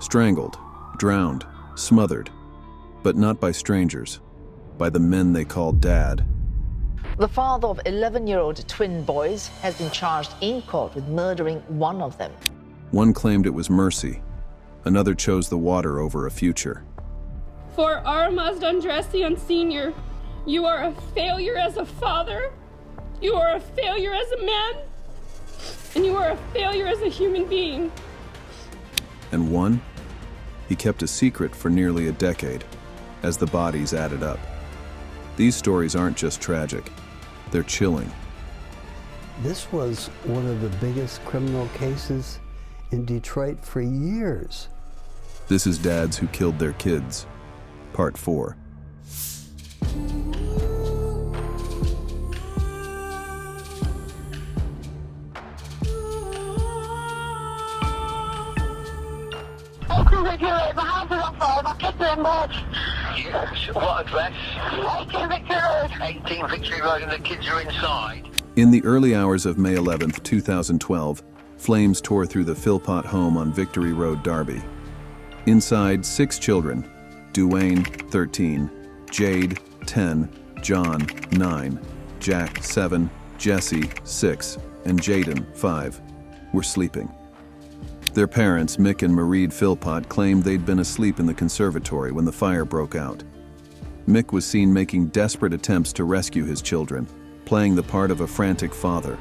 Strangled, drowned, smothered, but not by strangers, by the men they called Dad. The father of 11-year-old twin boys has been charged in court with murdering one of them. One claimed it was mercy. Another chose the water over a future. For R. Mazdandrasian Sr., you are a failure as a father, you are a failure as a man, and you are a failure as a human being. And one? He kept a secret for nearly a decade, as the bodies added up. These stories aren't just tragic, they're chilling. This was one of the biggest criminal cases in Detroit for years. This is Dads Who Killed Their Kids, Part 4. Yes, what address? 18 Victory Road, and the kids are inside. In the early hours of May 11th, 2012, flames tore through the Philpott home on Victory Road, Derby. Inside, 6 children, Duane, 13, Jade, 10, John, 9, Jack, 7, Jesse, 6, and Jaden, 5, were sleeping. Their parents, Mick and Marie Philpott, claimed they'd been asleep in the conservatory when the fire broke out. Mick was seen making desperate attempts to rescue his children, playing the part of a frantic father.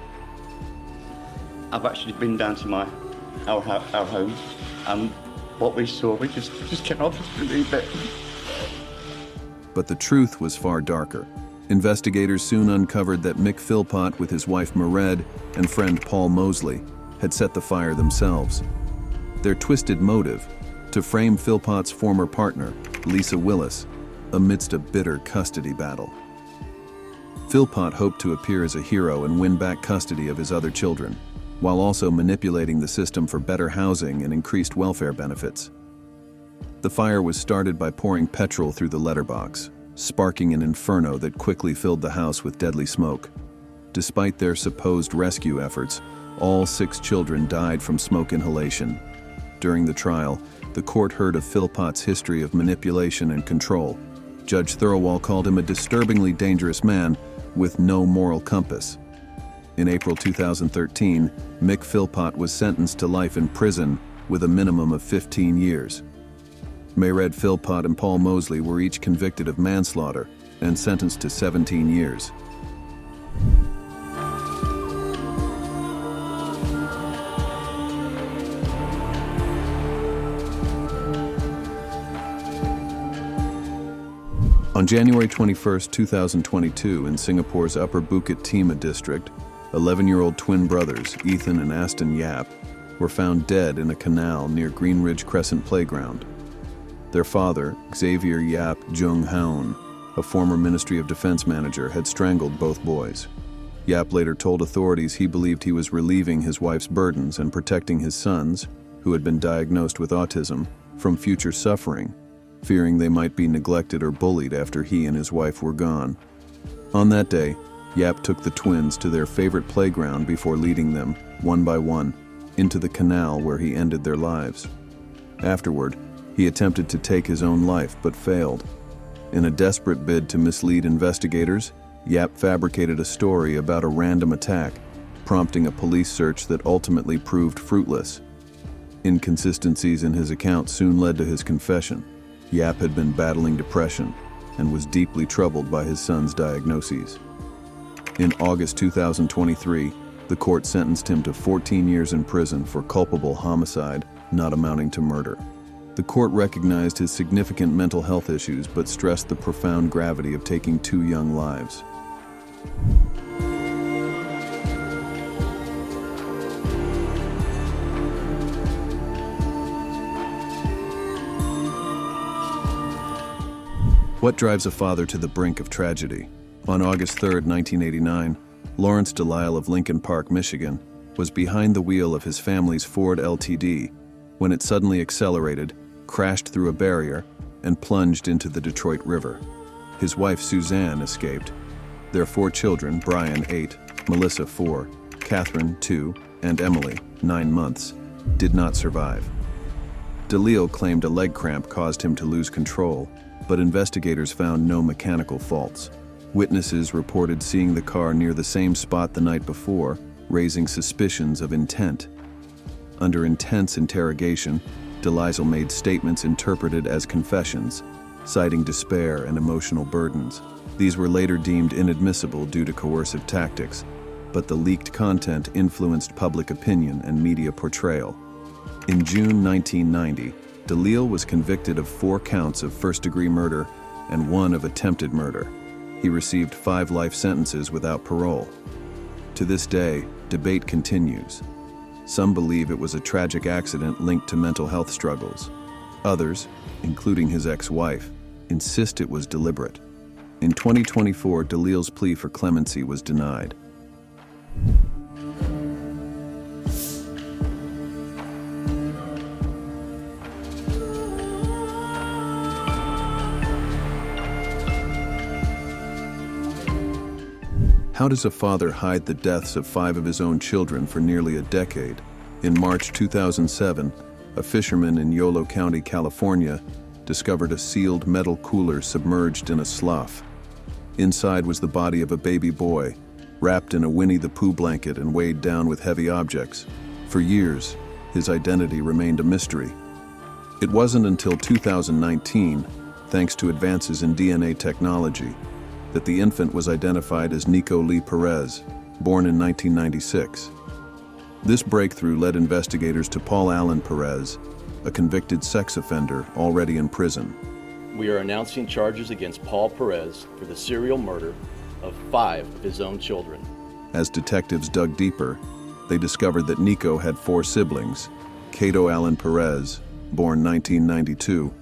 I've actually been down to our home, and what we saw, we just cannot believe it. But the truth was far darker. Investigators soon uncovered that Mick Philpott, with his wife Mered and friend Paul Mosley, had set the fire themselves. Their twisted motive, to frame Philpott's former partner, Lisa Willis, amidst a bitter custody battle. Philpott hoped to appear as a hero and win back custody of his other children, while also manipulating the system for better housing and increased welfare benefits. The fire was started by pouring petrol through the letterbox, sparking an inferno that quickly filled the house with deadly smoke. Despite their supposed rescue efforts, all 6 children died from smoke inhalation. During the trial, the court heard of Philpott's history of manipulation and control. Judge Thirlwall called him a disturbingly dangerous man with no moral compass. In April 2013, Mick Philpott was sentenced to life in prison with a minimum of 15 years. Mered Philpott and Paul Mosley were each convicted of manslaughter and sentenced to 17 years. On January 21, 2022, in Singapore's Upper Bukit Timah district, 11-year-old twin brothers, Ethan and Aston Yap, were found dead in a canal near Greenridge Crescent Playground. Their father, Xavier Yap Jung Haon, a former Ministry of Defense manager, had strangled both boys. Yap later told authorities he believed he was relieving his wife's burdens and protecting his sons, who had been diagnosed with autism, from future suffering, fearing they might be neglected or bullied after he and his wife were gone. On that day, Yap took the twins to their favorite playground before leading them, one by one, into the canal where he ended their lives. Afterward, he attempted to take his own life but failed. In a desperate bid to mislead investigators, Yap fabricated a story about a random attack, prompting a police search that ultimately proved fruitless. Inconsistencies in his account soon led to his confession. Yap had been battling depression and was deeply troubled by his son's diagnoses. In August 2023, the court sentenced him to 14 years in prison for culpable homicide not amounting to murder. The court recognized his significant mental health issues but stressed the profound gravity of taking 2 young lives. What drives a father to the brink of tragedy? On August 3, 1989, Lawrence Delisle of Lincoln Park, Michigan, was behind the wheel of his family's Ford LTD when it suddenly accelerated, crashed through a barrier, and plunged into the Detroit River. His wife Suzanne escaped. Their 4 children, Brian, 8, Melissa, 4, Catherine, 2, and Emily, 9 months, did not survive. DeLille claimed a leg cramp caused him to lose control, but investigators found no mechanical faults. Witnesses reported seeing the car near the same spot the night before, raising suspicions of intent. Under intense interrogation, DeLille made statements interpreted as confessions, citing despair and emotional burdens. These were later deemed inadmissible due to coercive tactics, but the leaked content influenced public opinion and media portrayal. In June 1990, DeLille was convicted of 4 counts of first-degree murder and 1 of attempted murder. He received 5 life sentences without parole. To this day, debate continues. Some believe it was a tragic accident linked to mental health struggles. Others, including his ex-wife, insist it was deliberate. In 2024, DeLille's plea for clemency was denied. How does a father hide the deaths of 5 of his own children for nearly a decade? In March 2007, a fisherman in Yolo County, California, discovered a sealed metal cooler submerged in a slough. Inside was the body of a baby boy, wrapped in a Winnie the Pooh blanket and weighed down with heavy objects. For years, his identity remained a mystery. It wasn't until 2019, thanks to advances in DNA technology, that the infant was identified as Nico Lee Perez, born in 1996. This breakthrough led investigators to Paul Allen Perez, a convicted sex offender already in prison. We are announcing charges against Paul Perez for the serial murder of 5 of his own children. As detectives dug deeper, they discovered that Nico had 4 siblings: Cato Allen Perez, born 1992,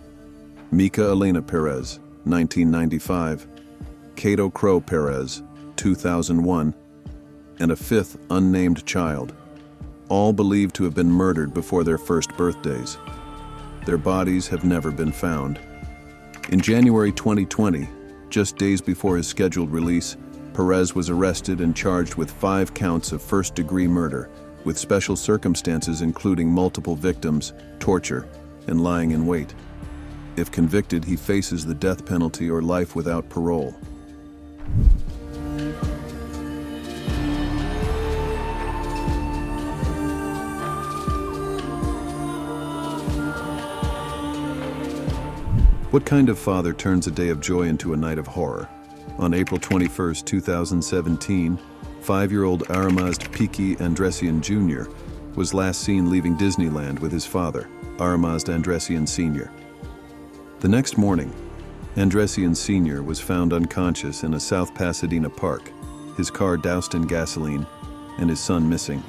Mika Elena Perez, 1995, Cato Crow Perez, 2001, and a 5th unnamed child, all believed to have been murdered before their first birthdays. Their bodies have never been found. In January 2020, just days before his scheduled release, Perez was arrested and charged with 5 counts of first-degree murder, with special circumstances including multiple victims, torture, and lying in wait. If convicted, he faces the death penalty or life without parole. What kind of father turns a day of joy into a night of horror? On April 21, 2017, 5-year-old Aramazd Piki Andresian Jr. was last seen leaving Disneyland with his father, Aramazd Andresian Sr. The next morning, Andresian Sr. was found unconscious in a South Pasadena park, his car doused in gasoline, and his son missing.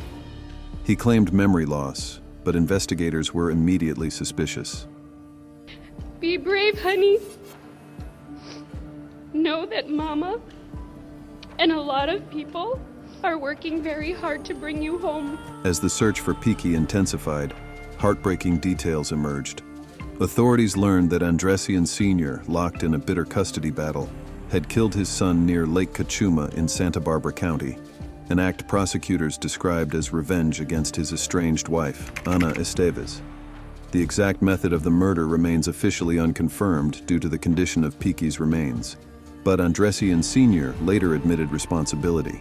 He claimed memory loss, but investigators were immediately suspicious. Be brave, honey. Know that Mama and a lot of people are working very hard to bring you home. As the search for Piki intensified, heartbreaking details emerged. Authorities learned that Andresian Sr., locked in a bitter custody battle, had killed his son near Lake Cachuma in Santa Barbara County, an act prosecutors described as revenge against his estranged wife, Ana Estevez. The exact method of the murder remains officially unconfirmed due to the condition of Piki's remains, but Andresian Sr. later admitted responsibility.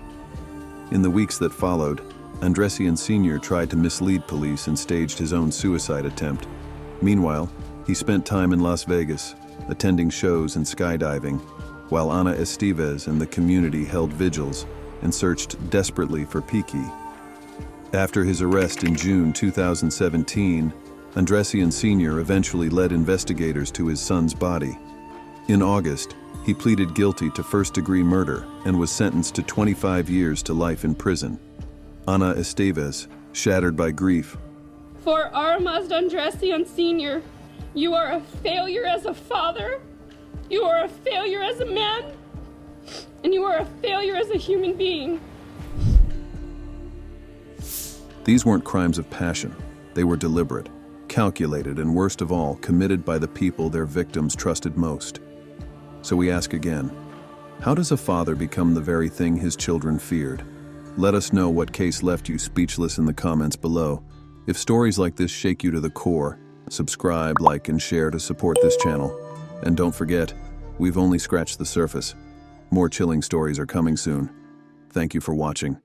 In the weeks that followed, Andresian Sr. tried to mislead police and staged his own suicide attempt. Meanwhile, he spent time in Las Vegas, attending shows and skydiving, while Ana Estevez and the community held vigils and searched desperately for Piki. After his arrest in June 2017, Andresian Sr. eventually led investigators to his son's body. In August, he pleaded guilty to first-degree murder and was sentenced to 25 years to life in prison. Ana Estevez, shattered by grief. For Aramazd Andresian Sr., you are a failure as a father, you are a failure as a man, and you are a failure as a human being. These weren't crimes of passion. They were deliberate, calculated, and worst of all, committed by the people their victims trusted most. So we ask again, how does a father become the very thing his children feared? Let us know what case left you speechless in the comments below. If stories like this shake you to the core, subscribe, like, and share to support this channel. And don't forget, we've only scratched the surface. More chilling stories are coming soon. Thank you for watching.